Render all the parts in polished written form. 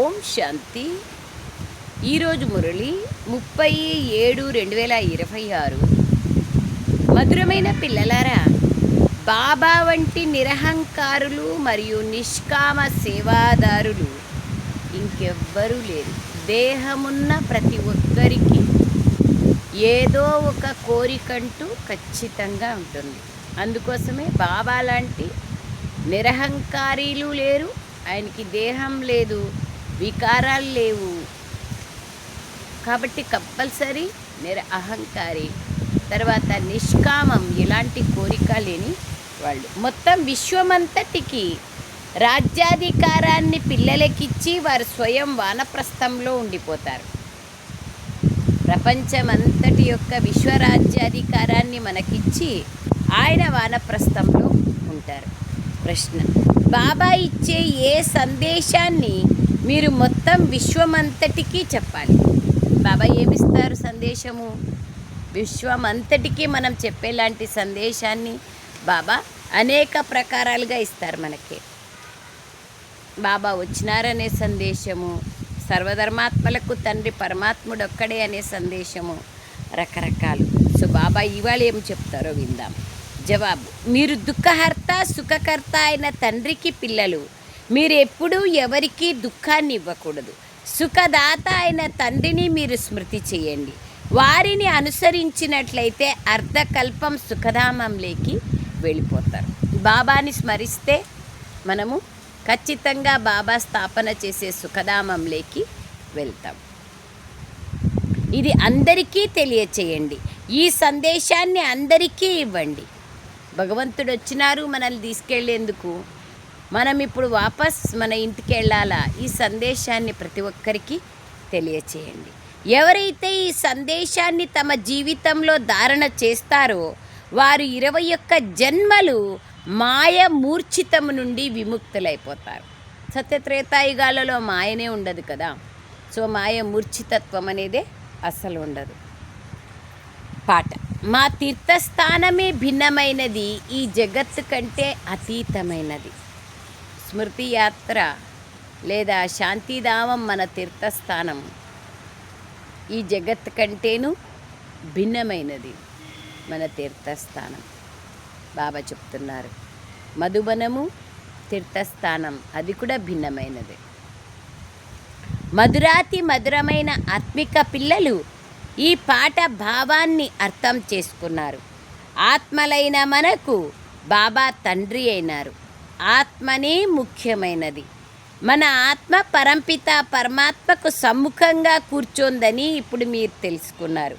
ఓం శాంతి. ఈరోజు మురళి 30/7/2026. మధురమైన పిల్లలారా, బాబా వంటి నిరహంకారులు మరియు నిష్కామ సేవాదారులు ఇంకెవ్వరూ లేరు. దేహమున్న ప్రతి ఒక్కరికి ఏదో ఒక కోరికంటూ ఖచ్చితంగా ఉంటుంది. అందుకోసమే బాబా లాంటి నిరహంకారీలు లేరు, ఆయనకి దేహం లేదు, వికారాలు లేవు. కాబట్టి కంపల్సరీ అహంకారి, తర్వాత నిష్కామం, ఎలాంటి కోరిక లేని వాళ్ళు. మొత్తం విశ్వమంతటికి రాజ్యాధికారాన్ని పిల్లలకిచ్చి వారు స్వయం వానప్రస్థంలో ఉండిపోతారు. ప్రపంచమంతటి యొక్క విశ్వరాజ్యాధికారాన్ని మనకిచ్చి ఆయన వానప్రస్థంలో ఉంటారు. ప్రశ్న: బాబా ఇచ్చే ఏ సందేశాన్ని మీరు మొత్తం విశ్వమంతటికీ చెప్పాలి? బాబా ఏమిస్తారు సందేశము? విశ్వమంతటికీ మనం చెప్పేలాంటి సందేశాన్ని బాబా అనేక ప్రకారాలుగా ఇస్తారు మనకి. బాబా వచ్చినారనే సందేశము, సర్వధర్మాత్మలకు తండ్రి పరమాత్ముడు ఒక్కడే అనే సందేశము, రకరకాలు. సో బాబా ఇవాళ ఏం చెప్తారో విందాం. జవాబు: మీరు దుఃఖహర్త సుఖకర్త అయిన తండ్రికి పిల్లలు. మీరు ఎప్పుడూ ఎవరికీ దుఃఖాన్ని ఇవ్వకూడదు. సుఖదాత అయిన తండ్రిని మీరు స్మృతి చేయండి. వారిని అనుసరించినట్లయితే అర్ధకల్పం సుఖధామంలోకి వెళ్ళిపోతారు. బాబాని స్మరిస్తే మనము ఖచ్చితంగా బాబా స్థాపన చేసే సుఖధామంలోకి వెళ్తాం. ఇది అందరికీ తెలియచేయండి. ఈ సందేశాన్ని అందరికీ ఇవ్వండి. భగవంతుడు వచ్చినారు మనల్ని తీసుకెళ్లేందుకు. మనం ఇప్పుడు వాపస్ మన ఇంటికి వెళ్ళాలా? ఈ సందేశాన్ని ప్రతి ఒక్కరికి తెలియచేయండి. ఎవరైతే ఈ సందేశాన్ని తమ జీవితంలో ధారణ చేస్తారో వారు 21 జన్మలు మాయ మూర్ఛితము నుండి విముక్తులైపోతారు. సత్యత్రేతాయుగాలలో మాయనే ఉండదు కదా. సో మాయ మూర్ఛితత్వం అనేదే అసలు ఉండదు. పాట: మా తీర్థస్థానమే భిన్నమైనది, ఈ జగత్తు కంటే అతీతమైనది. స్మృతి యాత్ర లేదా శాంతిధామం మన తీర్థస్థానం. ఈ జగత్తు కంటేను భిన్నమైనది మన తీర్థస్థానం. బాబా చెప్తున్నారు, మధుబనము తీర్థస్థానం, అది కూడా భిన్నమైనది. మధురాతి మధురమైన ఆత్మిక పిల్లలు ఈ పాట భావాన్ని అర్థం చేసుకున్నారు. ఆత్మలైన మనకు బాబా తండ్రి అయినారు. ఆత్మనే ముఖ్యమైనది. మన ఆత్మ పరంపిత పరమాత్మకు సమ్ముఖంగా కూర్చోందని ఇప్పుడు మీరు తెలుసుకున్నారు.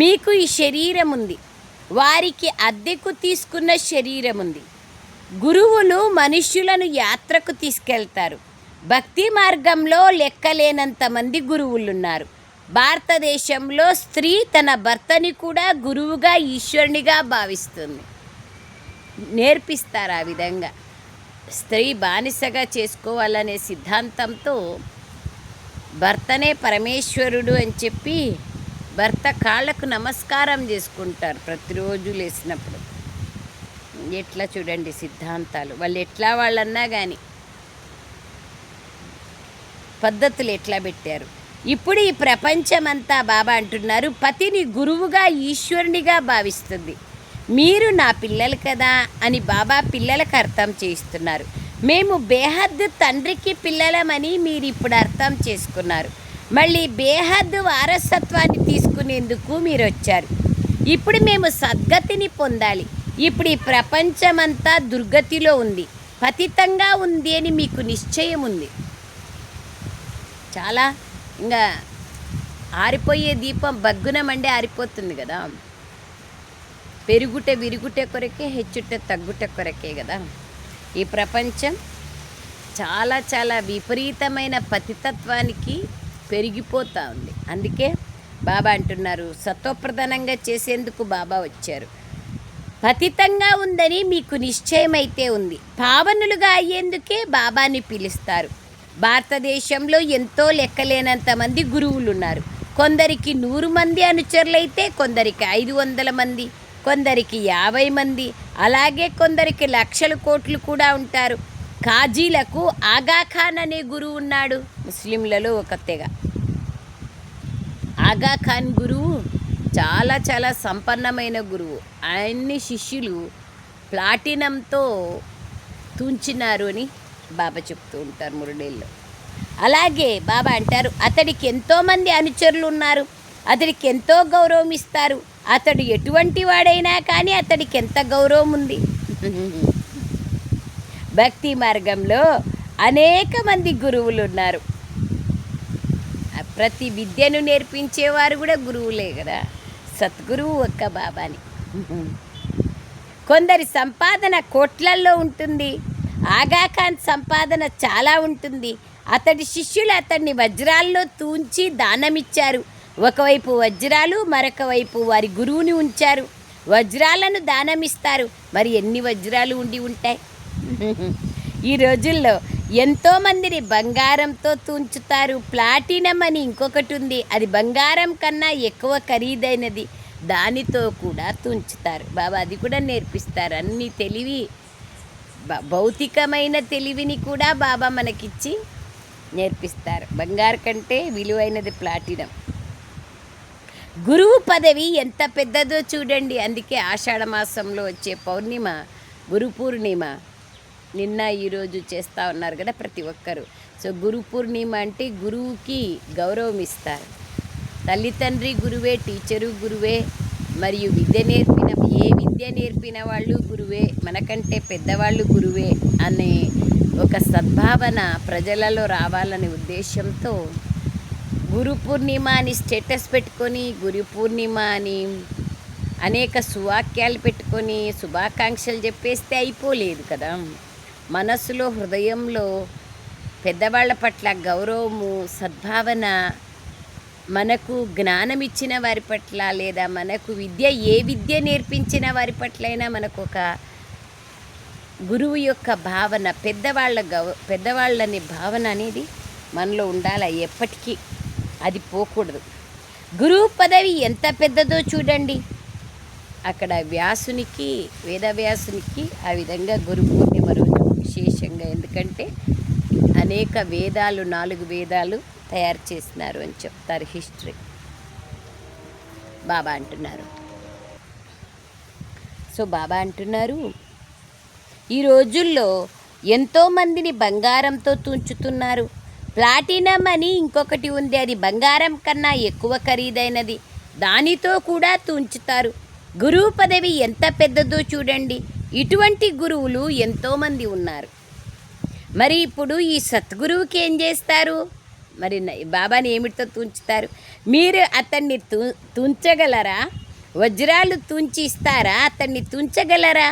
మీకు ఈ శరీరం ఉంది, వారికి అద్దెకు తీసుకున్న శరీరం ఉంది. గురువులు మనుష్యులను యాత్రకు తీసుకెళ్తారు. భక్తి మార్గంలో లెక్కలేనంత మంది గురువులున్నారు. భారతదేశంలో స్త్రీ తన భర్తని కూడా గురువుగా ఈశ్వరునిగా భావిస్తుంది. నేర్పిస్తారు ఆ విధంగా. స్త్రీ బానిసగా చేసుకోవాలనే సిద్ధాంతంతో భర్తనే పరమేశ్వరుడు అని చెప్పి భర్త కాళ్ళకు నమస్కారం చేసుకుంటారు ప్రతిరోజు లేచినప్పుడు. ఎట్లా చూడండి సిద్ధాంతాలు. వాళ్ళు ఎట్లా వాళ్ళన్నా కానీ పద్ధతులు ఎట్లా పెట్టారు. ఇప్పుడు ఈ ప్రపంచమంతా బాబా అంటున్నారు, పతిని గురువుగా ఈశ్వరునిగా భావిస్తుంది. మీరు నా పిల్లలు కదా అని బాబా పిల్లలకు అర్థం చేయిస్తున్నారు. మేము బేహద్ తండ్రికి పిల్లలమని మీరు ఇప్పుడు అర్థం చేసుకున్నారు. మళ్ళీ బేహద్ వారసత్వాన్ని తీసుకునేందుకు మీరు వచ్చారు. ఇప్పుడు మేము సద్గతిని పొందాలి. ఇప్పుడు ఈ ప్రపంచమంతా దుర్గతిలో ఉంది, పతితంగా ఉంది అని మీకు నిశ్చయం ఉంది. చాలా ఇంకా ఆరిపోయే దీపం బగ్గున మండే ఆరిపోతుంది కదా. పెరుగుట విరుగుట కొరకే, హెచ్చుట తగ్గుట కొరకే కదా. ఈ ప్రపంచం చాలా చాలా విపరీతమైన పతితత్వానికి పెరిగిపోతూ ఉంది. అందుకే బాబా అంటున్నారు, సత్వప్రధానంగా చేసేందుకు బాబా వచ్చారు. పతితంగా ఉందని మీకు నిశ్చయమైతే ఉంది. పావనులుగా అయ్యేందుకే బాబాని పిలుస్తారు. భారతదేశంలో ఎంతో లెక్కలేనంత మంది గురువులు ఉన్నారు. కొందరికి 100 మంది అనుచరులైతే, కొందరికి 500 మంది, కొందరికి 50 మంది, అలాగే కొందరికి లక్షల కోట్లు కూడా ఉంటారు. కాజీలకు ఆగాఖాన్ అనే గురువు ఉన్నాడు. ముస్లింలలో ఒక తెగ. ఆగాఖాన్ గురువు చాలా చాలా సంపన్నమైన గురువు. ఆయన్ని శిష్యులు ప్లాటినంతో తుంచినారు అని బాబా చెప్తూ ఉంటారు మురళీల్లో. అలాగే బాబా అంటారు, అతడికి ఎంతోమంది అనుచరులు ఉన్నారు, అతడికి ఎంతో గౌరవం ఇస్తారు. అతడు ఎటువంటి వాడైనా కానీ అతడికి ఎంత గౌరవం ఉంది. భక్తి మార్గంలో అనేక మంది గురువులు ఉన్నారు. ప్రతి విద్యను నేర్పించేవారు కూడా గురువులే కదా. సద్గురువు ఒక్క బాబాని. కొందరి సంపాదన కోట్లల్లో ఉంటుంది. ఆగాఖాన్ సంపాదన చాలా ఉంటుంది. అతడి శిష్యులు అతన్ని వజ్రాల్లో తూంచి దానమిచ్చారు. ఒకవైపు వజ్రాలు, మరొక వైపు వారి గురువుని ఉంచారు. వజ్రాలను దానమిస్తారు. మరి ఎన్ని వజ్రాలు ఉండి ఉంటాయి? ఈ రోజుల్లో ఎంతోమందిని బంగారంతో తుంచుతారు. ప్లాటినం అని ఇంకొకటి ఉంది, అది బంగారం కన్నా ఎక్కువ ఖరీదైనది. దానితో కూడా తుంచుతారు. బాబా అది కూడా నేర్పిస్తారు. అన్ని తెలివి, భౌతికమైన తెలివిని కూడా బాబా మనకిచ్చి నేర్పిస్తారు. బంగారు కంటే విలువైనది ప్లాటినం. గురువు పదవి ఎంత పెద్దదో చూడండి. అందుకే ఆషాఢ మాసంలో వచ్చే పౌర్ణిమ గురు పూర్ణిమ నిన్న ఈరోజు చేస్తూ ఉన్నారు కదా ప్రతి ఒక్కరు. సో గురు పూర్ణిమ అంటే గురువుకి గౌరవం ఇస్తారు. తల్లి తండ్రి గురువే, టీచరు గురువే, మరియు ఏ విద్య నేర్పిన వాళ్ళు గురువే, మనకంటే పెద్దవాళ్ళు గురువే అనే ఒక సద్భావన ప్రజలలో రావాలనే ఉద్దేశంతో గురు పూర్ణిమ అని స్టేటస్ పెట్టుకొని, గురు పూర్ణిమ అని అనేక సువాక్యాలు పెట్టుకొని శుభాకాంక్షలు చెప్పేస్తే అయిపోలేదు కదా. మనసులో, హృదయంలో పెద్దవాళ్ళ పట్ల గౌరవము, సద్భావన, మనకు జ్ఞానం ఇచ్చిన వారి పట్ల, లేదా మనకు ఏ విద్య నేర్పించిన వారి పట్లైనా మనకు ఒక గురువు యొక్క భావన, పెద్దవాళ్ళని భావన అనేది మనలో ఉండాలి ఎప్పటికీ. అది పోకూడదు. గురువు పదవి ఎంత పెద్దదో చూడండి. అక్కడ వ్యాసునికి, వేదవ్యాసునికి ఆ విధంగా గురు పూర్ణిమ రోజు విశేషంగా, ఎందుకంటే అనేక వేదాలు, 4 వేదాలు తయారు చేసినారు అని చెప్తారు హిస్టరీ. బాబా అంటున్నారు. సో బాబా అంటున్నారు, ఈ రోజుల్లో ఎంతోమందిని బంగారంతో తుంచుతున్నారు. ప్లాటినం అని ఇంకొకటి ఉంది, అది బంగారం కన్నా ఎక్కువ ఖరీదైనది. దానితో కూడా తుంచుతారు. గురువు పదవి ఎంత పెద్దదో చూడండి. ఇటువంటి గురువులు ఎంతోమంది ఉన్నారు. మరి ఇప్పుడు ఈ సద్గురువుకి ఏం చేస్తారు? మరి బాబాని ఏమిటితో తుంచుతారు? మీరు అతన్ని తుంచగలరా? వజ్రాలు తుంచి ఇస్తారా? అతన్ని తుంచగలరా?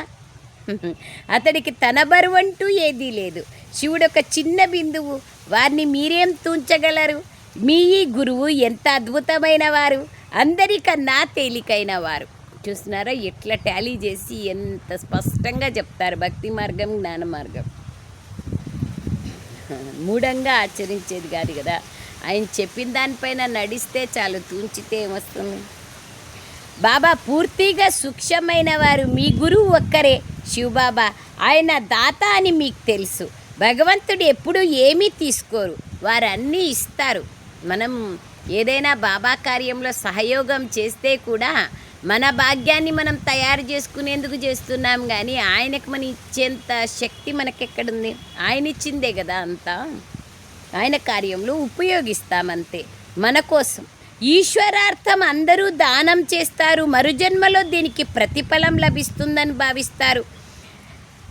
అతడికి తన బరువంటూ ఏదీ లేదు. శివుడు ఒక చిన్న బిందువు, వారిని మీరేం తుంచగలరు? మీ ఈ గురువు ఎంత అద్భుతమైన వారు, అందరికన్నా తేలికైన వారు. చూస్తున్నారా ఎట్లా టాలీ చేసి ఎంత స్పష్టంగా చెప్తారు. భక్తి మార్గం, జ్ఞాన మార్గం మూఢంగా ఆచరించేది కాదు కదా. ఆయన చెప్పిన దానిపైన నడిస్తే చాలు, తుంచితే ఏమొస్తుంది? బాబా పూర్తిగా సూక్ష్మమైన వారు. మీ గురువు ఒక్కరే, శివబాబా. ఆయన దాత అని మీకు తెలుసు. భగవంతుడు ఎప్పుడు ఏమీ తీసుకోరు, వారు అన్నీ ఇస్తారు. మనం ఏదైనా బాబా కార్యంలో సహయోగం చేస్తే కూడా మన భాగ్యాన్ని మనం తయారు చేసుకునేందుకు చేస్తున్నాం, కానీ ఆయనకు మనం ఇచ్చేంత శక్తి మనకెక్కడుంది? ఆయన ఇచ్చిందే కదా అంతా. ఆయన కార్యంలో ఉపయోగిస్తామంతే మన కోసం. ఈశ్వరార్థం అందరూ దానం చేస్తారు. మరుజన్మలో దీనికి ప్రతిఫలం లభిస్తుందని భావిస్తారు.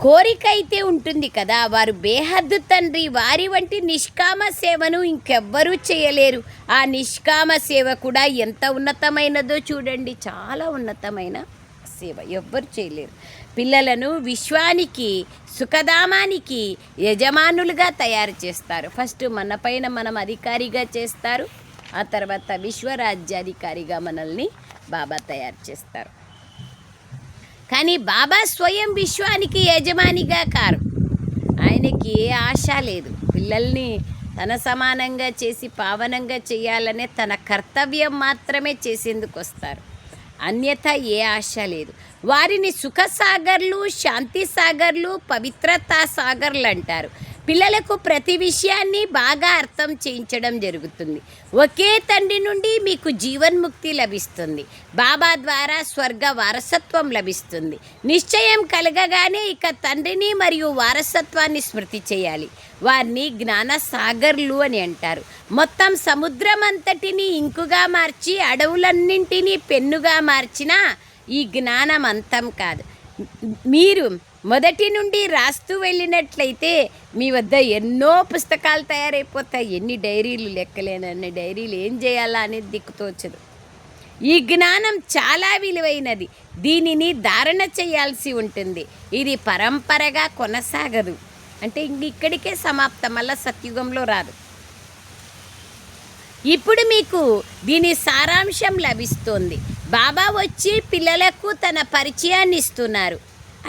కోరిక అయితే ఉంటుంది కదా. వారు బేహద్దు తండ్రి, వారి వంటి నిష్కామ సేవను ఇంకెవ్వరూ చేయలేరు. ఆ నిష్కామ సేవ కూడా ఎంత ఉన్నతమైనదో చూడండి. చాలా ఉన్నతమైన సేవ, ఎవ్వరు చేయలేరు. పిల్లలను విశ్వానికి, సుఖధామానికి యజమానులుగా తయారు చేస్తారు. ఫస్ట్ మన పైన మనం అధికారిగా చేస్తారు, ఆ తర్వాత విశ్వరాజ్యాధికారిగా మనల్ని బాబా తయారు చేస్తారు. కానీ బాబా స్వయం విశ్వానికి యజమానిగా కారు. ఆయనకి ఏ ఆశ లేదు. పిల్లల్ని తన సమానంగా చేసి పావనంగా చేయాలనే తన కర్తవ్యం మాత్రమే చేసేందుకు వస్తారు. అన్యథా ఏ ఆశ లేదు. వారిని సుఖసాగర్లు, శాంతి సాగర్లు, పవిత్రతా సాగర్లు అంటారు. పిల్లలకు ప్రతి విషయాన్ని బాగా అర్థం చేయించడం జరుగుతుంది. ఒకే తండ్రి నుండి మీకు జీవన్ముక్తి లభిస్తుంది. బాబా ద్వారా స్వర్గ వారసత్వం లభిస్తుంది. నిశ్చయం కలగగానే ఇక తండ్రిని మరియు వారసత్వాన్ని స్మృతి చేయాలి. వారిని జ్ఞాన సాగర్లు అని అంటారు. మొత్తం సముద్రం అంతటిని ఇంకుగా మార్చి అడవులన్నింటినీ పెన్నుగా మార్చిన ఈ జ్ఞానం అంతం కాదు. మీరు మొదటి నుండి రాస్తూ వెళ్ళినట్లయితే మీ వద్ద ఎన్నో పుస్తకాలు తయారైపోతాయి. ఎన్ని డైరీలు, లెక్కలేనన్ని డైరీలు, ఏం చేయాలా అనేది దిక్కుతోచదు. ఈ జ్ఞానం చాలా విలువైనది. దీనిని ధారణ చేయాల్సి ఉంటుంది. ఇది పరంపరగా కొనసాగదు. అంటే ఇక్కడికే సమాప్తం, మళ్ళా సత్యుగంలో రాదు. ఇప్పుడు మీకు దీని సారాంశం లభిస్తోంది. బాబా వచ్చి పిల్లలకు తన పరిచయాన్ని ఇస్తున్నారు.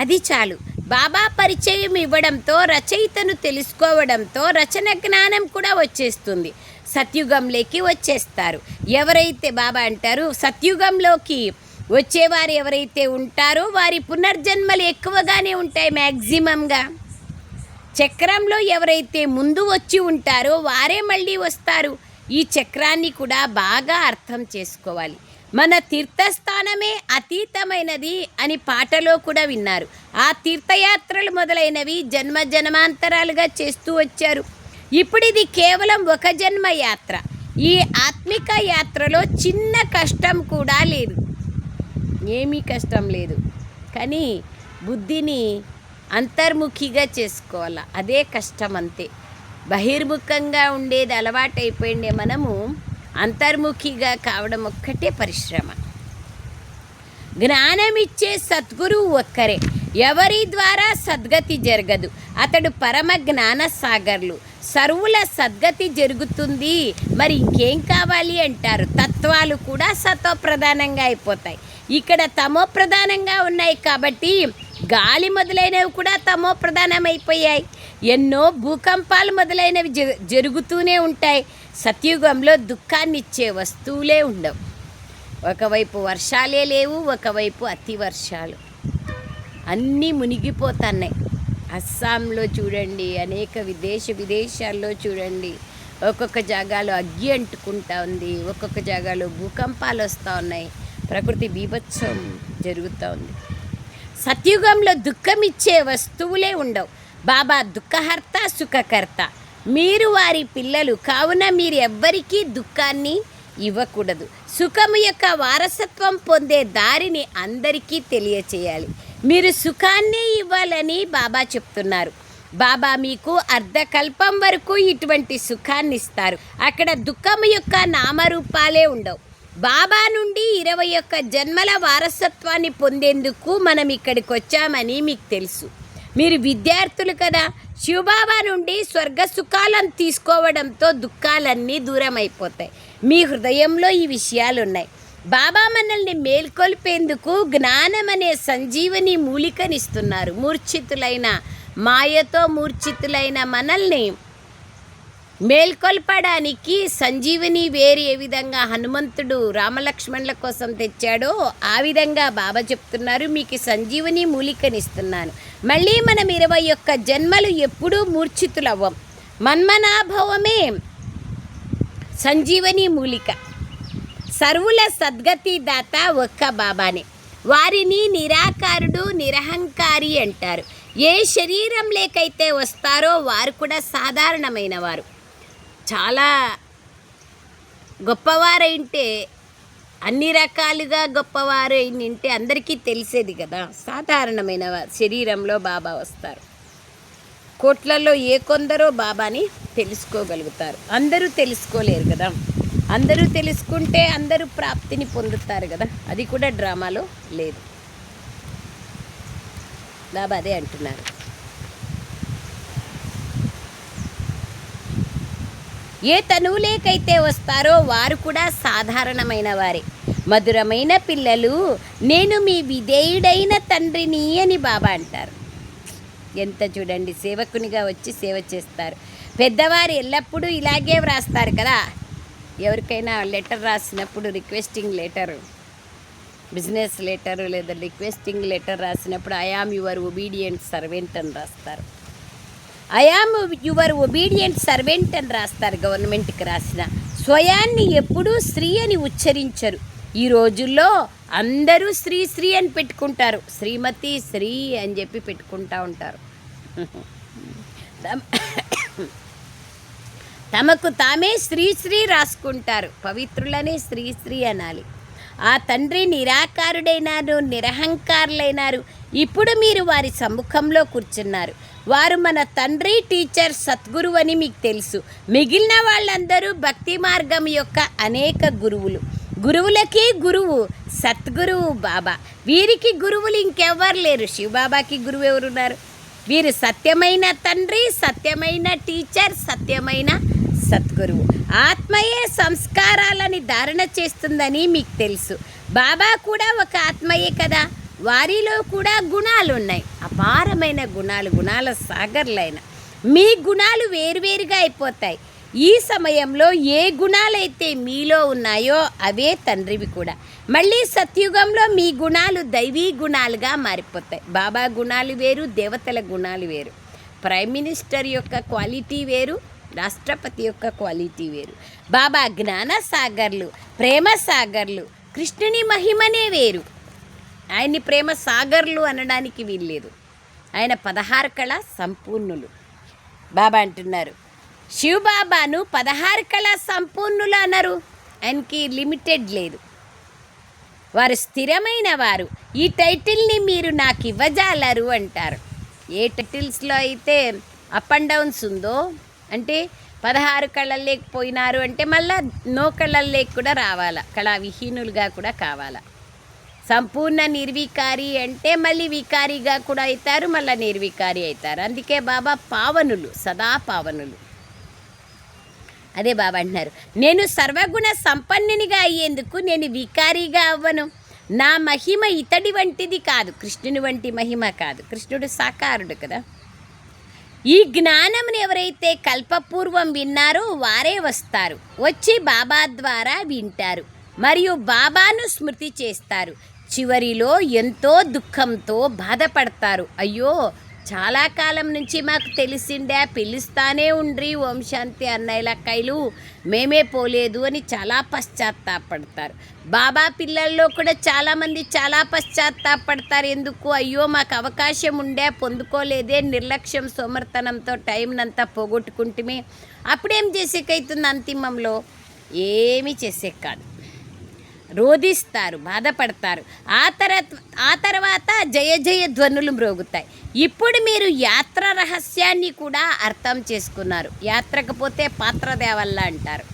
అది చాలు. బాబా పరిచయం ఇవ్వడంతో, రచయితను తెలుసుకోవడంతో రచన జ్ఞానం కూడా వచ్చేస్తుంది. సత్యుగంలోకి వచ్చేస్తారు. ఎవరైతే బాబా అంటారు, సత్యుగంలోకి వచ్చేవారు ఎవరైతే ఉంటారో వారి పునర్జన్మలు ఎక్కువగానే ఉంటాయి. మ్యాక్సిమంగా చక్రంలో ఎవరైతే ముందు వచ్చి ఉంటారో వారే మళ్ళీ వస్తారు. ఈ చక్రాన్ని కూడా బాగా అర్థం చేసుకోవాలి. మన తీర్థస్థానమే అతీతమైనది అని పాటలో కూడా విన్నారు. ఆ తీర్థయాత్రలు మొదలైనవి జన్మ జన్మాంతరాలుగా చేస్తూ వచ్చారు. ఇప్పుడు ఇది కేవలం ఒక జన్మ యాత్ర. ఈ ఆత్మిక యాత్రలో చిన్న కష్టం కూడా లేదు, ఏమీ కష్టం లేదు. కానీ బుద్ధిని అంతర్ముఖిగా చేసుకోవాలి, అదే కష్టం అంతే. బహిర్ముఖంగా ఉండేది అలవాటైపోయిండే మనము అంతర్ముఖిగా కావడం ఒక్కటే పరిశ్రమ. జ్ఞానమిచ్చే సద్గురువు ఒక్కరే. ఎవరి ద్వారా సద్గతి జరగదు. అతడు పరమ జ్ఞాన సాగర్లు. సర్వుల సద్గతి జరుగుతుంది. మరి ఇంకేం కావాలి అంటారు. తత్వాలు కూడా సతో ప్రధానంగా అయిపోతాయి. ఇక్కడ తమో ప్రధానంగా ఉన్నాయి కాబట్టి గాలి మొదలైనవి కూడా తమో ప్రధానమైపోయాయి. ఎన్నో భూకంపాలు మొదలైనవి జరుగుతూనే ఉంటాయి. సత్యుగంలో దుఃఖాన్ని ఇచ్చే వస్తువులే ఉండవు. ఒకవైపు వర్షాలే లేవు, ఒకవైపు అతి వర్షాలు. అన్నీ మునిగిపోతున్నాయి. అస్సాంలో చూడండి, అనేక విదేశాల్లో చూడండి, ఒక్కొక్క జాగాలో అగ్గి అంటుకుంటా ఉంది, ఒక్కొక్క జాగాలో భూకంపాలు వస్తూ ఉన్నాయి. ప్రకృతి బీభత్సం జరుగుతూ ఉంది. సత్యుగంలో దుఃఖం ఇచ్చే వస్తువులే ఉండవు. బాబా దుఃఖహర్త, సుఖకర్త. మీరు వారి పిల్లలు కావున మీరు ఎవ్వరికీ దుఃఖాన్ని ఇవ్వకూడదు. సుఖము యొక్క వారసత్వం పొందే దారిని అందరికీ తెలియచేయాలి. మీరు సుఖాన్నే ఇవ్వాలని బాబా చెప్తున్నారు. బాబా మీకు అర్ధకల్పం వరకు ఇటువంటి సుఖాన్ని ఇస్తారు. అక్కడ దుఃఖము యొక్క నామరూపాలే ఉండవు. బాబా నుండి 21 జన్మల వారసత్వాన్ని పొందేందుకు మనం ఇక్కడికి వచ్చామని మీకు తెలుసు. మీరు విద్యార్థులు కదా. శివబాబా నుండి స్వర్గ సుఖాలను తీసుకోవడంతో దుఃఖాలన్నీ దూరం అయిపోతాయి. మీ హృదయంలో ఈ విషయాలు ఉన్నాయి. బాబా మనల్ని మేల్కొల్పేందుకు జ్ఞానం అనే సంజీవని మూలికనిస్తున్నారు. మూర్ఛితులైన మాయతో మూర్ఛితులైన మనల్ని మేల్కొల్పడానికి సంజీవని వేరు ఏ విధంగా హనుమంతుడు రామలక్ష్మణుల కోసం తెచ్చాడో ఆ విధంగా బాబా చెప్తున్నారు, మీకు సంజీవని మూలికనిస్తున్నాను. మళ్ళీ మనం 21 జన్మలు ఎప్పుడూ మూర్ఛితులవ్వం. మన్మనాభవమే సంజీవని మూలిక. సర్వుల సద్గతి దాత ఒక్క బాబానే. వారిని నిరాకారుడు, నిరహంకారి అంటారు. ఏ శరీరం లేకైతే వస్తారో వారు కూడా సాధారణమైన వారు. చాలా గొప్పవారైంటే, అన్ని రకాలుగా గొప్పవారు అయినంటే అందరికీ తెలిసేది కదా. సాధారణమైన శరీరంలో బాబా వస్తారు. కోట్లలో ఏ కొందరో బాబాని తెలుసుకోగలుగుతారు. అందరూ తెలుసుకోలేరు కదా. అందరూ తెలుసుకుంటే అందరూ ప్రాప్తిని పొందుతారు కదా. అది కూడా డ్రామాలో లేదు. బాబా అదే అంటున్నారు. ఏ తనువులేకైతే వస్తారో వారు కూడా సాధారణమైన వారే. మధురమైన పిల్లలు, నేను మీ విధేయుడైన తండ్రిని అని బాబా అంటారు. ఎంత చూడండి, సేవకునిగా వచ్చి సేవ చేస్తారు. పెద్దవారు ఎల్లప్పుడూ ఇలాగే వ్రాస్తారు కదా. ఎవరికైనా లెటర్ రాసినప్పుడు రిక్వెస్టింగ్ లెటర్ బిజినెస్ లెటర్ లేదా రిక్వెస్టింగ్ లెటర్ రాసినప్పుడు I am your obedient servant అని రాస్తారు. I am your obedient servant అని రాస్తారు. గవర్నమెంట్కి రాసిన స్వయాన్ని ఎప్పుడూ స్త్రీ అని ఉచ్చరించరు. ఈ రోజుల్లో అందరూ శ్రీ శ్రీ అని పెట్టుకుంటారు. శ్రీమతి శ్రీ అని చెప్పి పెట్టుకుంటూ ఉంటారు. తమకు తామే శ్రీ శ్రీ రాసుకుంటారు. పవిత్రులనే శ్రీ శ్రీ అనాలి. ఆ తండ్రి నిరాకారుడైనారు, నిరహంకారులైనారు. ఇప్పుడు మీరు వారి సమ్ముఖంలో కూర్చున్నారు. వారు మన తండ్రి, టీచర్, సద్గురువు అని మీకు తెలుసు. మిగిలిన వాళ్ళందరూ భక్తి మార్గం యొక్క అనేక గురువులు. గురువులకి గురువు సద్గురువు బాబా. వీరికి గురువులు ఇంకెవ్వరు లేరు. శివబాబాకి గురువు ఎవరున్నారు? వీరు సత్యమైన తండ్రి, సత్యమైన టీచర్, సత్యమైన సద్గురువు. ఆత్మయే సంస్కారాలని ధారణ చేస్తుందని మీకు తెలుసు. బాబా కూడా ఒక ఆత్మయే కదా. వారిలో కూడా గుణాలు ఉన్నాయి, అపారమైన గుణాలు, గుణాల సాగర్లైన. మీ గుణాలు వేరువేరుగా అయిపోతాయి. ఈ సమయంలో ఏ గుణాలైతే మీలో ఉన్నాయో అవే తండ్రివి కూడా. మళ్ళీ సత్యుగంలో మీ గుణాలు దైవీ గుణాలుగా మారిపోతాయి. బాబా గుణాలు వేరు, దేవతల గుణాలు వేరు. ప్రైమ్ మినిస్టర్ యొక్క క్వాలిటీ వేరు, రాష్ట్రపతి యొక్క క్వాలిటీ వేరు. బాబా జ్ఞాన సాగర్లు, ప్రేమ సాగర్లు. కృష్ణుని మహిమనే వేరు. ఆయన్ని ప్రేమ సాగర్లు అనడానికి వీల్లేదు. ఆయన 16 కళ సంపూర్ణులు. బాబా అంటున్నారు, శివబాబాను 16 కళ సంపూర్ణులు అన్నారు. ఆయనకి లిమిటెడ్ లేదు. వారు స్థిరమైన వారు. ఈ టైటిల్ని మీరు నాకు ఇవ్వజాలరు అంటారు. ఏ టైటిల్స్లో అయితే అప్ అండ్ డౌన్స్ ఉందో, అంటే 16 కళలు లేకపోయినారు అంటే మళ్ళీ నో కళలు లేక కూడా రావాలా, కళా విహీనులుగా కూడా కావాలా. సంపూర్ణ నిర్వికారి అంటే మళ్ళీ వికారిగా కూడా అవుతారు, మళ్ళీ నిర్వికారి అవుతారు. అందుకే బాబా పావనులు, సదా పావనులు. అదే బాబా అంటున్నారు, నేను సర్వగుణ సంపన్నునిగా అయ్యేందుకు నేను వికారిగా అవ్వను. నా మహిమ ఇతడి వంటిది కాదు, కృష్ణుని వంటి మహిమ కాదు. కృష్ణుడు సాకారుడు కదా. ఈ జ్ఞానమును ఎవరైతే కల్పపూర్వం విన్నారో వారే వస్తారు, వచ్చి బాబా ద్వారా వింటారు మరియు బాబాను స్మృతి చేస్తారు. చివరిలో ఎంతో దుఃఖంతో బాధపడతారు. అయ్యో, చాలా కాలం నుంచి మాకు తెలిసిండే, పిలుస్తానే ఉండ్రి ఓం శాంతి అన్నయ్యలక్కయ్యలు, మేమే పోలేదు అని చాలా పశ్చాత్తాపడతారు. బాబా పిల్లల్లో కూడా చాలామంది చాలా పశ్చాత్తాపడతారు. ఎందుకు? అయ్యో, మాకు అవకాశం ఉండే, పొందుకోలేదే, నిర్లక్ష్యం సోమర్తనంతో టైంనంతా పోగొట్టుకుంటమే. అప్పుడేం చేసేకైతుంది? అంతిమంలో ఏమీ చేసే కాదు. రోధిస్తారు, బాధపడతారు. ఆ తర్వాత జయ జయ ధ్వనులు మ్రోగుతాయి. ఇప్పుడు మీరు యాత్ర రహస్యాన్ని కూడా అర్థం చేసుకున్నారు. యాత్రకపోతే పాత్ర దేవల్లా అంటారు.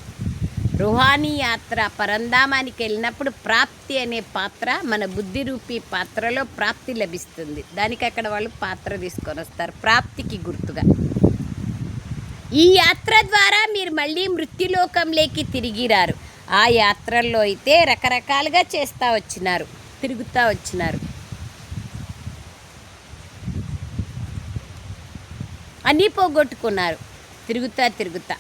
రుహానీ యాత్ర పరంధామానికి వెళ్ళినప్పుడు ప్రాప్తి అనే పాత్ర, మన బుద్ధి రూపీ పాత్రలో ప్రాప్తి లభిస్తుంది. దానికి అక్కడ వాళ్ళు పాత్ర తీసుకొని వస్తారు, ప్రాప్తికి గుర్తుగా. ఈ యాత్ర ద్వారా మీరు మళ్ళీ మృత్యులోకంలోకి తిరిగిరారు. ఆ యాత్రల్లో అయితే రకరకాలుగా చేస్తూ వచ్చినారు, తిరుగుతూ వచ్చినారు. అన్నీ పోగొట్టుకున్నారు తిరుగుతా.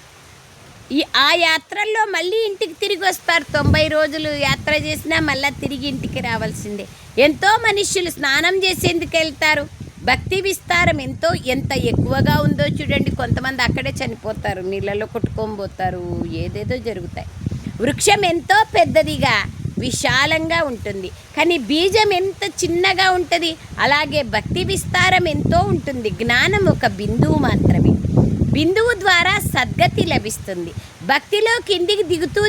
ఆ యాత్రల్లో మళ్ళీ ఇంటికి తిరిగి వస్తారు. 90 రోజులు యాత్ర చేసినా మళ్ళీ తిరిగి ఇంటికి రావాల్సిందే. ఎంతో మనుష్యులు స్నానం చేసేందుకు వెళ్తారు. భక్తి విస్తారం ఎంత ఎక్కువగా ఉందో చూడండి. కొంతమంది అక్కడే చనిపోతారు, నీళ్ళలో కొట్టుకోబోతారు, ఏదేదో జరుగుతాయి. వృక్షం ఎంతో పెద్దదిగా విశాలంగా ఉంటుంది, కానీ బీజం ఎంత చిన్నగా ఉంటుంది. అలాగే భక్తి విస్తారం ఎంతో ఉంటుంది. జ్ఞానం ఒక బిందువు మాత్రమే. బిందువు ద్వారా సద్గతి లభిస్తుంది. భక్తిలో కిందికి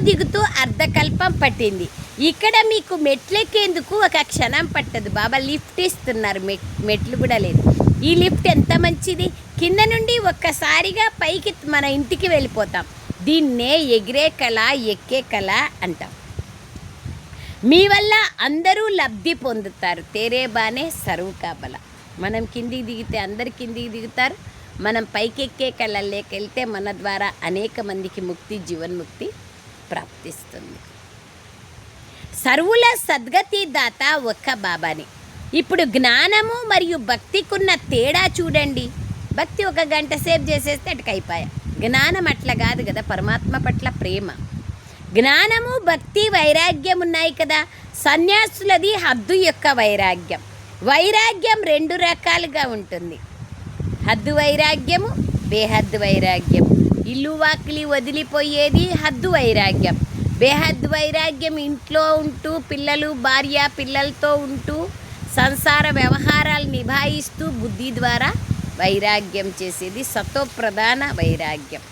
దిగుతూ అర్ధకల్పం పట్టింది. ఇక్కడ మీకు మెట్లెక్కేందుకు ఒక క్షణం పట్టదు. బాబా లిఫ్ట్ ఇస్తున్నారు, మెట్లు కూడా లేదు. ఈ లిఫ్ట్ ఎంత మంచిది. కింద నుండి ఒక్కసారిగా పైకి మన ఇంటికి వెళ్ళిపోతాం. దీన్నే ఎగిరే కళ, ఎక్కే కళ అంటాం. మీ వల్ల అందరూ లబ్ధి పొందుతారు. తేరే బానే సరువు కాబల. మనం కిందికి దిగితే అందరు కిందికి దిగుతారు. మనం పైకెక్కే కళల్లోకి వెళ్తే మన ద్వారా అనేక మందికి ముక్తి, జీవన్ముక్తి ప్రాప్తిస్తుంది. సర్వుల సద్గతి దాత ఒక్క బాబాని. ఇప్పుడు జ్ఞానము మరియు భక్తికున్న తేడా చూడండి. భక్తి 1 గంట సేపు చేసేస్తే అటుకైపోయా. జ్ఞానం అట్లా కాదు కదా, పరమాత్మ పట్ల ప్రేమ. జ్ఞానము, భక్తి, వైరాగ్యం ఉన్నాయి కదా. సన్యాసులది హద్దు యొక్క వైరాగ్యం. వైరాగ్యం 2 రకాలుగా ఉంటుంది. హద్దు వైరాగ్యము, బేహద్దు వైరాగ్యము. ఇల్లు వాకిలి వదిలిపోయేది హద్దు వైరాగ్యం. బేహద్దు వైరాగ్యం ఇంట్లో ఉంటూ పిల్లలు, భార్య, పిల్లలతో ఉంటూ సంసార వ్యవహారాలు నిభాయిస్తూ బుద్ధి ద్వారా వైరాగ్యం చేసేది సతోప్రధాన వైరాగ్యం.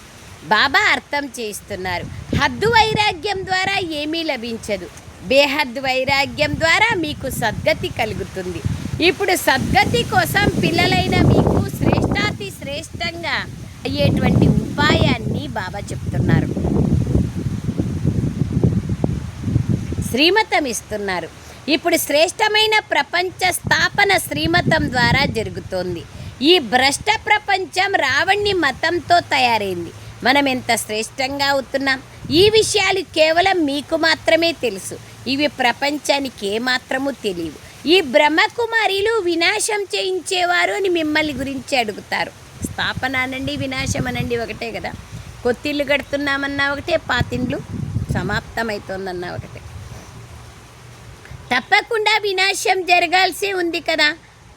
బాబా అర్థం చేస్తున్నారు, హద్దు వైరాగ్యం ద్వారా ఏమీ లభించదు. బేహద్దు వైరాగ్యం ద్వారా మీకు సద్గతి కలుగుతుంది. ఇప్పుడు సద్గతి కోసం పిల్లలైన మీకు శ్రేష్టాతి శ్రేష్టంగా అయ్యేటువంటి ఉపాయాన్ని బాబా చెప్తున్నారు, శ్రీమతం ఇస్తున్నారు. ఇప్పుడు శ్రేష్టమైన ప్రపంచ స్థాపన శ్రీమతం ద్వారా జరుగుతోంది. ఈ భ్రష్ట ప్రపంచం రావణ్ణి మతంతో తయారైంది. మనం ఎంత శ్రేష్టంగా అవుతున్నాం, ఈ విషయాలు కేవలం మీకు మాత్రమే తెలుసు. ఇవి ప్రపంచానికి ఏమాత్రము తెలియవు. ఈ బ్రహ్మకుమారిలు వినాశం చేయించేవారు అని మిమ్మల్ని గురించి అడుగుతారు. స్థాపన అనండి, వినాశం అనండి ఒకటే కదా. కొత్తిల్లు కడుతున్నామన్నా ఒకటే, పాతిండ్లు సమాప్తమవుతోందన్నా ఒకటే. తప్పకుండా వినాశం జరగాల్సి ఉంది కదా.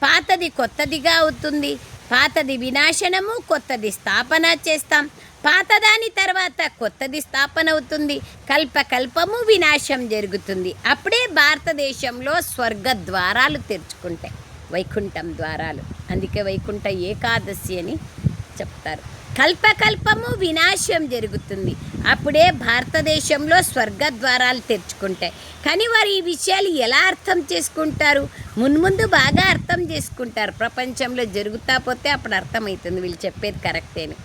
పాతది కొత్తదిగా అవుతుంది. పాతది వినాశనము, కొత్తది స్థాపన చేస్తాం. పాతదాని తర్వాత కొత్తది స్థాపన అవుతుంది. కల్పకల్పము వినాశం జరుగుతుంది. అప్పుడే భారతదేశంలో స్వర్గ ద్వారాలు తెరుచుకుంటాయి, వైకుంఠం ద్వారాలు. అందుకే వైకుంఠ ఏకాదశి అని చెప్తారు. కల్పకల్పము వినాశం జరుగుతుంది. అప్పుడే భారతదేశంలో స్వర్గ ద్వారాలు తెరుచుకుంటాయి. కానీ వారు ఈ విషయాలు ఎలా అర్థం చేసుకుంటారు? మున్ముందు బాగా అర్థం చేసుకుంటారు. ప్రపంచంలో జరుగుతా పోతే అప్పుడు అర్థమవుతుంది వీళ్ళు చెప్పేది కరెక్టేని.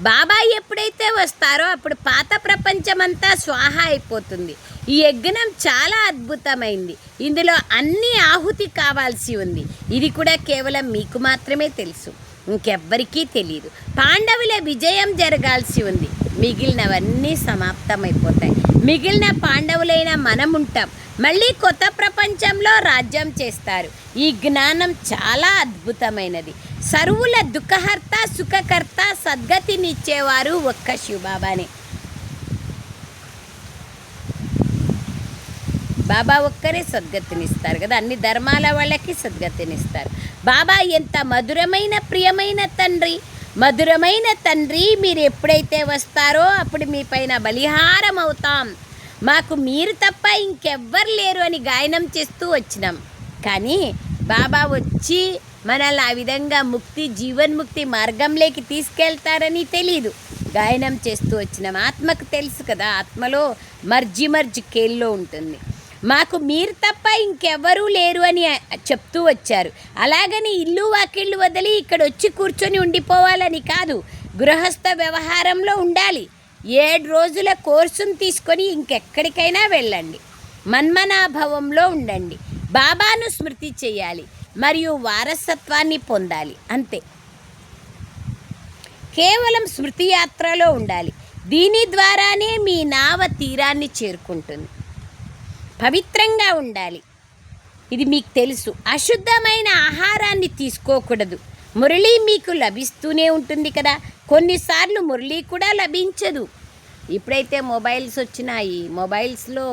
బాబా ఎప్పుడైతే వస్తారో అప్పుడు పాత ప్రపంచమంతా స్వాహ అయిపోతుంది. ఈ యజ్ఞం చాలా అద్భుతమైంది. ఇందులో అన్ని ఆహుతి కావాల్సి ఉంది. ఇది కూడా కేవలం మీకు మాత్రమే తెలుసు, ఇంకెవ్వరికీ తెలియదు. పాండవుల విజయం జరగాల్సి ఉంది. మిగిలినవన్నీ సమాప్తమైపోతాయి. మిగిలిన పాండవులైన మనం ఉంటాం. మళ్ళీ కొత్త ప్రపంచంలో రాజ్యం చేస్తారు. ఈ జ్ఞానం చాలా అద్భుతమైనది. సర్వుల దుఃఖహర్త, సుఖకర్త, సద్గతినిచ్చేవారు ఒక్క శివబాబానే. బాబా ఒక్కరే సద్గతినిస్తారు కదా. అన్ని ధర్మాల వాళ్ళకి సద్గతినిస్తారు. బాబా ఎంత మధురమైన ప్రియమైన తండ్రి, మధురమైన తండ్రి. మీరు ఎప్పుడైతే వస్తారో అప్పుడు మీ పైన బలిహారం అవుతాం. మాకు మీరు తప్ప ఇంకెవ్వరు లేరు అని గాయనం చేస్తూ వచ్చినాం. కానీ బాబా వచ్చి మనల్ని ఆ విధంగా ముక్తి, జీవన్ముక్తి మార్గంలోకి తీసుకెళ్తారని తెలీదు. గాయనం చేస్తూ వచ్చినాం. ఆత్మకు తెలుసు కదా, ఆత్మలో మర్జి కేల్లో ఉంటుంది. మాకు మీరు తప్ప ఇంకెవ్వరూ లేరు అని చెప్తూ వచ్చారు. అలాగని ఇల్లు వాకిళ్ళు వదిలి ఇక్కడ వచ్చి కూర్చొని ఉండిపోవాలని కాదు. గృహస్థ వ్యవహారంలో ఉండాలి. 7 రోజుల కోర్సును తీసుకొని ఇంకెక్కడికైనా వెళ్ళండి. మన్మనాభవంలో ఉండండి. బాబాను స్మృతి చేయాలి మరియు వారసత్వాన్ని పొందాలి. అంతే. కేవలం స్మృతి యాత్రలో ఉండాలి. దీని ద్వారానే మీ నావ తీరాన్ని చేరుకుంటుంది. పవిత్రంగా ఉండాలి. ఇది మీకు తెలుసు. అశుద్ధమైన ఆహారాన్ని తీసుకోకూడదు. మురళి మీకు లభిస్తూనే ఉంటుంది కదా. కొన్నిసార్లు మురళి కూడా లభించదు. ఇప్పుడైతే మొబైల్స్ వచ్చినాయి, మొబైల్స్లో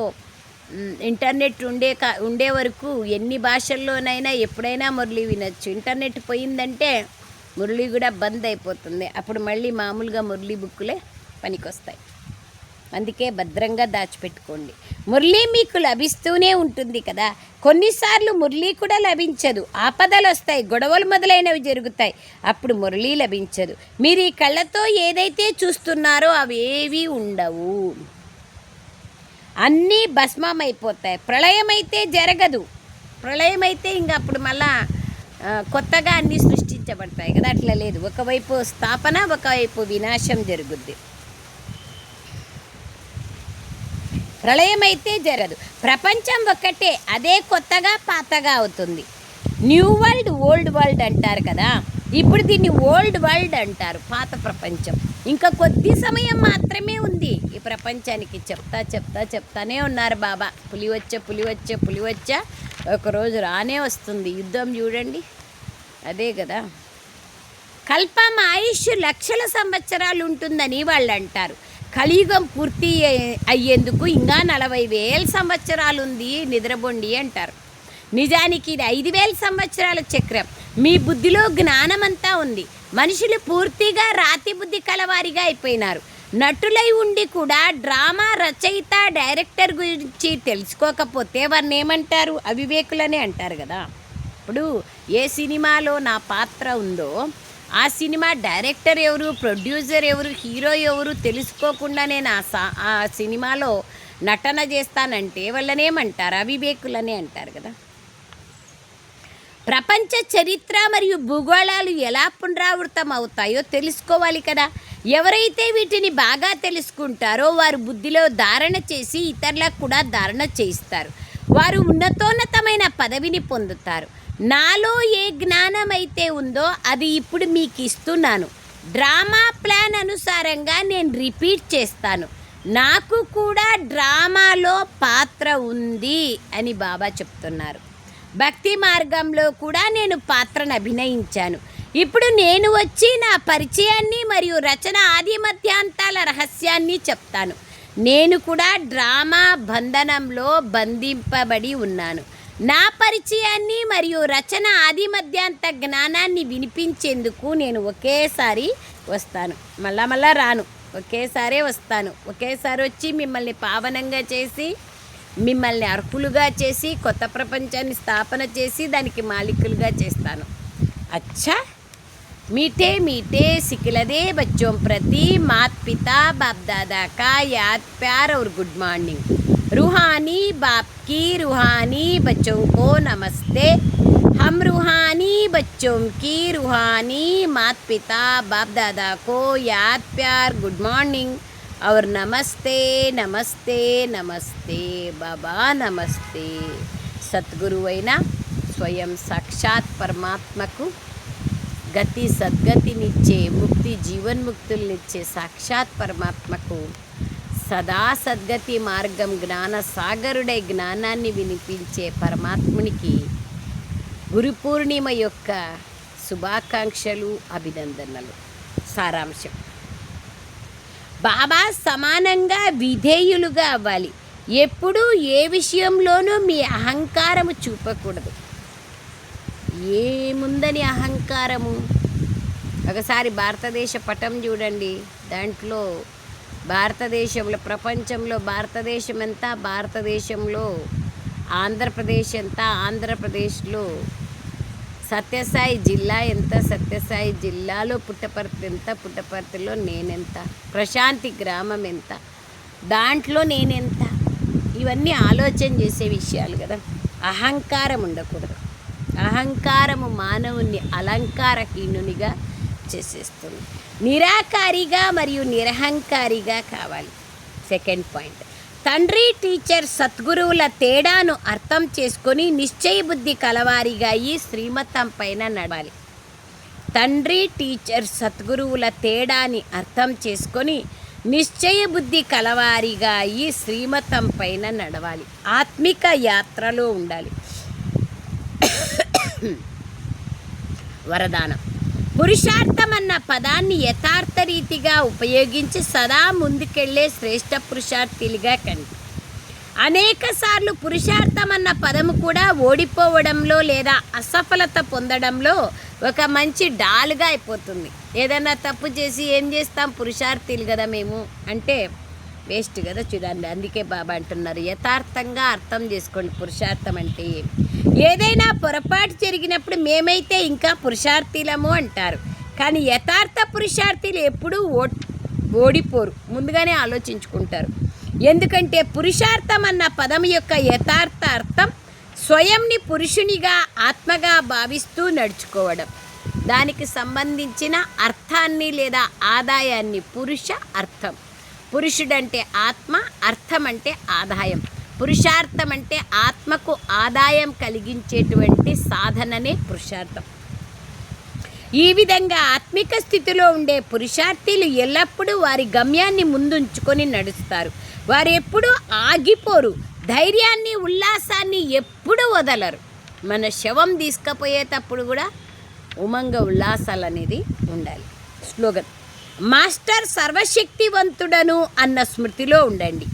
ఇంటర్నెట్ ఉండే వరకు ఎన్ని భాషల్లోనైనా ఎప్పుడైనా మురళి వినొచ్చు. ఇంటర్నెట్ పోయిందంటే మురళి కూడా బంద్ అయిపోతుంది. అప్పుడు మళ్ళీ మామూలుగా మురళి బుక్కులే పనికొస్తాయి. అందుకే భద్రంగా దాచిపెట్టుకోండి. మురళి మీకు లభిస్తూనే ఉంటుంది కదా. కొన్నిసార్లు మురళి కూడా లభించదు. ఆపదలు వస్తాయి, గొడవలు మొదలైనవి జరుగుతాయి. అప్పుడు మురళి లభించదు. మీరు ఈ కళ్ళతో ఏదైతే చూస్తున్నారో అవేవి ఉండవు. అన్నీ భస్మమైపోతాయి. ప్రళయం అయితే జరగదు. ప్రళయం అయితే ఇంక అప్పుడు మళ్ళా కొత్తగా అన్నీ సృష్టించబడతాయి కదా. అట్లా లేదు. ఒకవైపు స్థాపన, ఒకవైపు వినాశం జరుగుద్ది. ప్రళయం అయితే జరగదు. ప్రపంచం ఒక్కటే, అదే కొత్తగా పాతగా అవుతుంది. న్యూ వరల్డ్, ఓల్డ్ వరల్డ్ అంటారు కదా. ఇప్పుడు దీన్ని ఓల్డ్ వరల్డ్ అంటారు, పాత ప్రపంచం. ఇంకా కొద్ది సమయం మాత్రమే ఉంది ఈ ప్రపంచానికి. చెప్తానే ఉన్నారు బాబా. పులివచ్చా ఒకరోజు రానే వస్తుంది. యుద్ధం చూడండి, అదే కదా. కల్పం ఆయుష్ లక్షల సంవత్సరాలు ఉంటుందని వాళ్ళు అంటారు. కలియుగం పూర్తి అయ్యేందుకు ఇంకా 40,000 సంవత్సరాలు ఉంది, నిద్రబొండి అంటారు. నిజానికి ఇది 5,000 సంవత్సరాల చక్రం. మీ బుద్ధిలో జ్ఞానమంతా ఉంది. మనుషులు పూర్తిగా రాతి బుద్ధి కలవారిగా అయిపోయినారు. నటులై ఉండి కూడా డ్రామా రచయిత డైరెక్టర్ గురించి తెలుసుకోకపోతే వారిని ఏమంటారు? అవివేకులనే అంటారు కదా. ఇప్పుడు ఏ సినిమాలో నా పాత్ర ఉందో ఆ సినిమా డైరెక్టర్ ఎవరు, ప్రొడ్యూసర్ ఎవరు, హీరో ఎవరు తెలుసుకోకుండా నేను ఆ సినిమాలో నటన చేస్తానంటే వాళ్ళనేమంటారు? అవివేకులనే అంటారు కదా. ప్రపంచ చరిత్ర మరియు భూగోళాలు ఎలా పునరావృతం అవుతాయో తెలుసుకోవాలి కదా. ఎవరైతే వీటిని బాగా తెలుసుకుంటారో వారు బుద్ధిలో ధారణ చేసి ఇతరులకు కూడా ధారణ చేయిస్తారు. వారు ఉన్నతోన్నతమైన పదవిని పొందుతారు. నాలో ఏ జ్ఞానం అయితే ఉందో అది ఇప్పుడు మీకు ఇస్తున్నాను. డ్రామా ప్లాన్ అనుసారంగా నేను రిపీట్ చేస్తాను. నాకు కూడా డ్రామాలో పాత్ర ఉంది అని బాబా చెప్తున్నారు. భక్తి మార్గంలో కూడా నేను పాత్రను అభినయించాను. ఇప్పుడు నేను వచ్చి నా పరిచయాన్ని మరియు రచన ఆది మధ్యాంతాల రహస్యాన్ని చెప్తాను. నేను కూడా డ్రామా బంధనంలో బంధింపబడి ఉన్నాను. నా పరిచయాన్ని మరియు రచన ఆది మధ్యాంత జ్ఞానాన్ని వినిపించేందుకు నేను ఒకేసారి వస్తాను. మళ్ళా రాను, ఒకేసారే వస్తాను. ఒకేసారి వచ్చి మిమ్మల్ని పావనంగా చేసి, మిమ్మల్ని అర్హులుగా చేసి, కొత్త ప్రపంచాన్ని స్థాపన చేసి దానికి మాలికులుగా చేస్తాను. అచ్చా, मीठे मीठे सिखलदे बच्चों प्रति मात पिता बाप दादा का याद प्यार और गुड मॉर्निंग. रूहानी बाप की रूहानी बच्चों को नमस्ते. हम रूहानी बच्चों की रूहानी मात पिता बाप दादा को याद प्यार गुड मॉर्निंग और नमस्ते नमस्ते नमस्ते बाबा नमस्ते. सद्गुरुवैना स्वयं साक्षात परमात्मకు గతి సద్గతినిచ్చే, ముక్తి జీవన్ముక్తుల్నిచ్చే సాక్షాత్ పరమాత్మకు సదా సద్గతి మార్గం జ్ఞాన సాగరుడై జ్ఞానాన్ని వినిపించే పరమాత్మునికి గురు పూర్ణిమ యొక్క శుభాకాంక్షలు, అభినందనలు. సారాంశం: బాబా సమానంగా విధేయులుగా అవ్వాలి. ఎప్పుడూ ఏ విషయంలోనూ మీ అహంకారము చూపకూడదు. ఏముందని అహంకారము? ఒకసారి భారతదేశ పటం చూడండి. దాంట్లో భారతదేశంలో, ప్రపంచంలో భారతదేశం ఎంత, భారతదేశంలో ఆంధ్రప్రదేశ్ ఎంత, ఆంధ్రప్రదేశ్లో సత్యసాయి జిల్లా ఎంత, సత్యసాయి జిల్లాలో పుట్టపర్తి ఎంత, పుట్టపర్తిలో నేనెంత, ప్రశాంతి గ్రామం ఎంత, దాంట్లో నేనెంత. ఇవన్నీ ఆలోచన చేసే విషయాలు కదా. అహంకారం ఉండకూడదు. అహంకారము మానవుని అలంకారహీనునిగా చేసేస్తుంది. నిరాకారిగా మరియు నిరహంకారిగా కావాలి. సెకండ్ పాయింట్: తండ్రి, టీచర్, సద్గురువుల తేడాను అర్థం చేసుకొని నిశ్చయ బుద్ధి కలవారిగా ఈ శ్రీమతం పైన నడవాలి. తండ్రి, టీచర్, సద్గురువుల తేడాని అర్థం చేసుకొని నిశ్చయ బుద్ధి కలవారిగా ఈ శ్రీమతం పైన నడవాలి. ఆత్మిక యాత్రలో ఉండాలి. వరదానం: పురుషార్థం అన్న పదాన్ని యథార్థ రీతిగా ఉపయోగించి సదా ముందుకెళ్లే శ్రేష్ఠ పురుషార్థిలుగా కండి. అనేక సార్లు పురుషార్థం అన్న పదము కూడా ఓడిపోవడంలో లేదా అసఫలత పొందడంలో ఒక మంచి డాల్గా అయిపోతుంది. ఏదైనా తప్పు చేసి ఏం చేస్తాం? పురుషార్థిలు కదా మేము అంటే వేస్ట్ కదా. చూడండి, అందుకే బాబా అంటున్నారు యథార్థంగా అర్థం చేసుకోండి పురుషార్థం అంటే ఏమి. ఏదైనా పొరపాటు జరిగినప్పుడు మేమైతే ఇంకా పురుషార్థులము అంటారు. కానీ యథార్థ పురుషార్థులు ఎప్పుడూ ఓడిపోరు, ముందుగానే ఆలోచించుకుంటారు. ఎందుకంటే పురుషార్థం అన్న పదం యొక్క యథార్థ అర్థం స్వయంని పురుషునిగా, ఆత్మగా భావిస్తూ నడుచుకోవడం. దానికి సంబంధించిన అర్థాన్ని లేదా ఆదాయాన్ని పురుష అర్థం. పురుషుడంటే ఆత్మ, అర్థం అంటే ఆదాయం. పురుషార్థం అంటే ఆత్మకు ఆదాయం కలిగించేటువంటి సాధననే పురుషార్థం. ఈ విధంగా ఆత్మిక స్థితిలో ఉండే పురుషార్థులు ఎల్లప్పుడూ వారి గమ్యాన్ని ముందుంచుకొని నడుస్తారు. వారు ఎప్పుడూ ఆగిపోరు. ధైర్యాన్ని, ఉల్లాసాన్ని ఎప్పుడూ వదలరు. మన శవం తీసుకుపోయేటప్పుడు కూడా ఉమంగ ఉల్లాసాలు అనేది ఉండాలి. స్లోగన్: మాస్టర్ సర్వశక్తివంతుడను అన్న స్మృతిలో ఉండండి.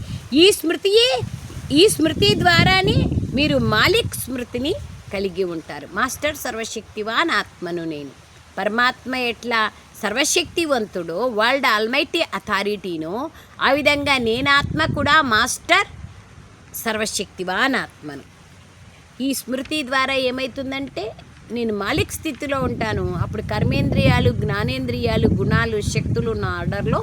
ఈ స్మృతి ద్వారానే మీరు మాలిక్ స్మృతిని కలిగి ఉంటారు. మాస్టర్ సర్వశక్తివాన్ ఆత్మను నేను. పరమాత్మ ఎట్లా సర్వశక్తివంతుడో, వరల్డ్ ఆల్మైటీ అథారిటీనో, ఆ విధంగా నేనాత్మ కూడా మాస్టర్ సర్వశక్తివాన్ ఆత్మను. ఈ స్మృతి ద్వారా ఏమవుతుందంటే నేను మాలిక్ స్థితిలో ఉంటాను. అప్పుడు కర్మేంద్రియాలు, జ్ఞానేంద్రియాలు, గుణాలు, శక్తులు నా ఆర్డర్లో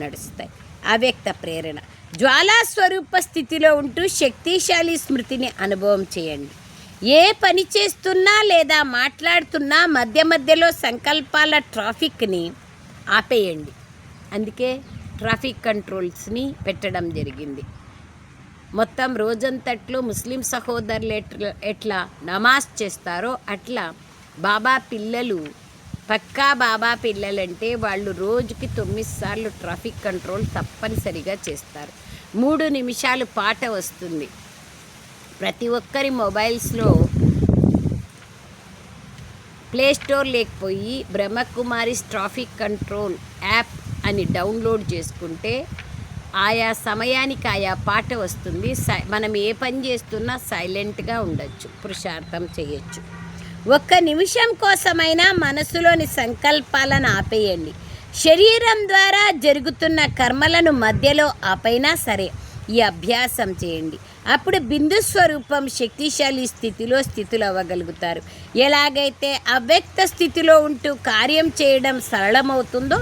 నడుస్తాయి. అవ్యక్త ప్రేరణ. జ్వాలా స్వరూప స్థితిలో ఉంటూ శక్తిశాలి స్మృతిని అనుభవం చేయండి. ఏ పని చేస్తున్నా లేదా మాట్లాడుతున్నా మధ్య మధ్యలో సంకల్పాల ట్రాఫిక్ని ఆపేయండి. అందుకే ట్రాఫిక్ కంట్రోల్స్ని పెట్టడం జరిగింది. మొత్తం రోజంతట్లో ముస్లిం సహోదరులు ఎట్లా నమాజ్ చేస్తారో అట్లా బాబా పిల్లలు, పక్కా బాబా పిల్లలంటే వాళ్ళు రోజుకి 9 సార్లు ట్రాఫిక్ కంట్రోల్ తప్పనిసరిగా చేస్తారు. 3 నిమిషాలు పాట వస్తుంది. ప్రతి ఒక్కరి మొబైల్స్లో ప్లేస్టోర్ లేకపోయి బ్రహ్మకుమారిస్ ట్రాఫిక్ కంట్రోల్ యాప్ అని డౌన్లోడ్ చేసుకుంటే ఆయా సమయానికి ఆయా పాట వస్తుంది. మనం ఏ పని చేస్తున్నా సైలెంట్గా ఉండొచ్చు, పురుషార్థం చేయొచ్చు. 1 నిమిషం కోసమైనా మనసులోని సంకల్పాలను ఆపేయండి. శరీరం ద్వారా జరుగుతున్న కర్మలను మధ్యలో ఆపైనా సరే ఈ అభ్యాసం చేయండి. అప్పుడు బిందు స్వరూపం శక్తిశాలి స్థితిలో అవ్వగలుగుతారు. ఎలాగైతే అవ్యక్త స్థితిలో ఉంటూ కార్యం చేయడం సరళమవుతుందో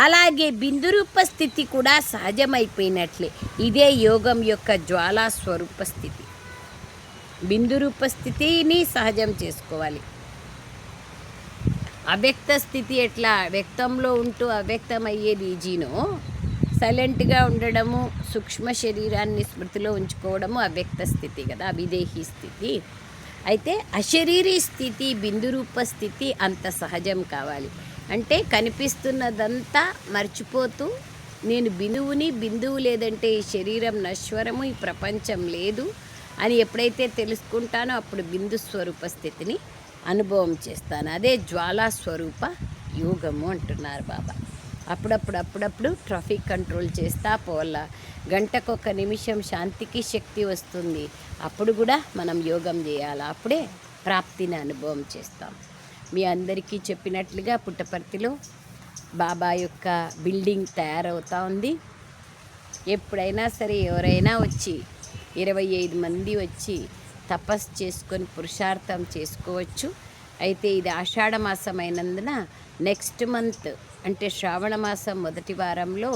అలాగే బిందురూప స్థితి కూడా సహజమైపోయినట్లే. ఇదే యోగం యొక్క జ్వాలా స్వరూప స్థితి. బిందురూప స్థితిని సహజం చేసుకోవాలి. అవ్యక్త స్థితి ఎట్లా వ్యక్తంలో ఉంటూ అవ్యక్తం అయ్యేది ఈజీనో, సైలెంట్గా ఉండడము, సూక్ష్మ శరీరాన్ని స్మృతిలో ఉంచుకోవడము అవ్యక్త స్థితి కదా, అవిదేహి స్థితి. అయితే అశరీరీ స్థితి, బిందురూప స్థితి అంత సహజం కావాలి. అంటే కనిపిస్తున్నదంతా మర్చిపోతూ నేను బిందువు లేదంటే ఈ శరీరం నశ్వరము, ఈ ప్రపంచం లేదు అని ఎప్పుడైతే తెలుసుకుంటానో అప్పుడు బిందు స్వరూప స్థితిని అనుభవం చేస్తాను. అదే జ్వాలా స్వరూప యోగము అంటున్నారు బాబా. అప్పుడప్పుడు ట్రాఫిక్ కంట్రోల్ చేస్తా పోవాల. గంటకు 1 నిమిషం శాంతికి శక్తి వస్తుంది. అప్పుడు కూడా మనం యోగం చేయాలి. అప్పుడే ప్రాప్తిని అనుభవం చేస్తాం. మీ అందరికీ చెప్పినట్లుగా పుట్టపర్తిలో బాబా యొక్క బిల్డింగ్ తయారవుతూ ఉంది. ఎప్పుడైనా సరే ఎవరైనా వచ్చి 25 మంది వచ్చి తపస్సు చేసుకొని పురుషార్థం చేసుకోవచ్చు. అయితే ఇది ఆషాఢ మాసం అయినందున నెక్స్ట్ మంత్ అంటే శ్రావణ మాసం మొదటి వారంలో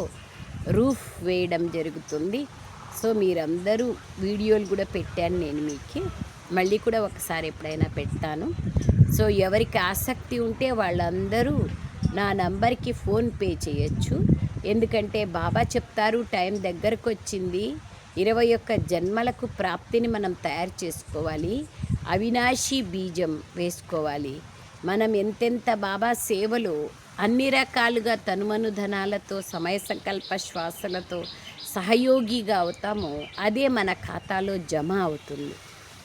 రూఫ్ వేయడం జరుగుతుంది. సో మీరందరూ వీడియోలు కూడా పెట్టాను నేను మీకు, మళ్ళీ కూడా ఒకసారి ఎప్పుడైనా పెడతాను. సో ఎవరికి ఆసక్తి ఉంటే వాళ్ళందరూ నా నంబర్కి ఫోన్పే చేయొచ్చు. ఎందుకంటే బాబా చెప్తారు టైం దగ్గరకు వచ్చింది, 21 జన్మలకు ప్రాప్తిని మనం తయారు చేసుకోవాలి, అవినాశి బీజం వేసుకోవాలి. మనం ఎంతెంత బాబా సేవలో అన్ని రకాలుగా తనుమనుధనాలతో, సమయ సంకల్ప శ్వాసలతో సహయోగిగా అవుతామో అదే మన ఖాతాలో జమ అవుతుంది.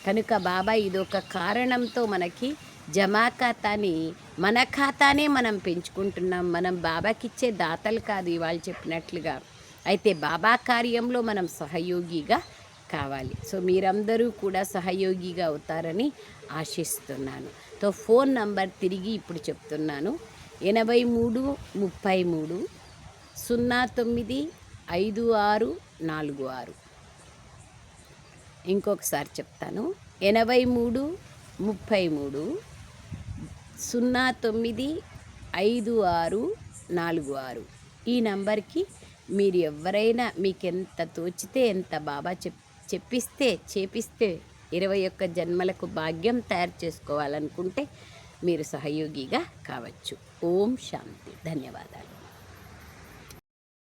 కనుక బాబా ఇదొక కారణంతో మనకి జమా ఖాతాని, మన ఖాతానే మనం పెంచుకుంటున్నాం. మనం బాబాకిచ్చే దాతలు కాదు ఇవాళ చెప్పినట్లుగా. అయితే బాబా కార్యంలో మనం సహయోగిగా కావాలి. సో మీరందరూ కూడా సహయోగిగా అవుతారని ఆశిస్తున్నాను. సో ఫోన్ నంబర్ తిరిగి ఇప్పుడు చెప్తున్నాను, 83 33 09 5646. ఇంకొకసారి చెప్తాను, 83 33 09 5646. ఈ నంబర్కి మీరు ఎవరైనా మీకు ఎంత తోచితే ఎంత బాబా చేపిస్తే 21 జన్మలకు భాగ్యం తయారు చేసుకోవాలనుకుంటే మీరు సహయోగిగా కావచ్చు. ఓం శాంతి. ధన్యవాదాలు.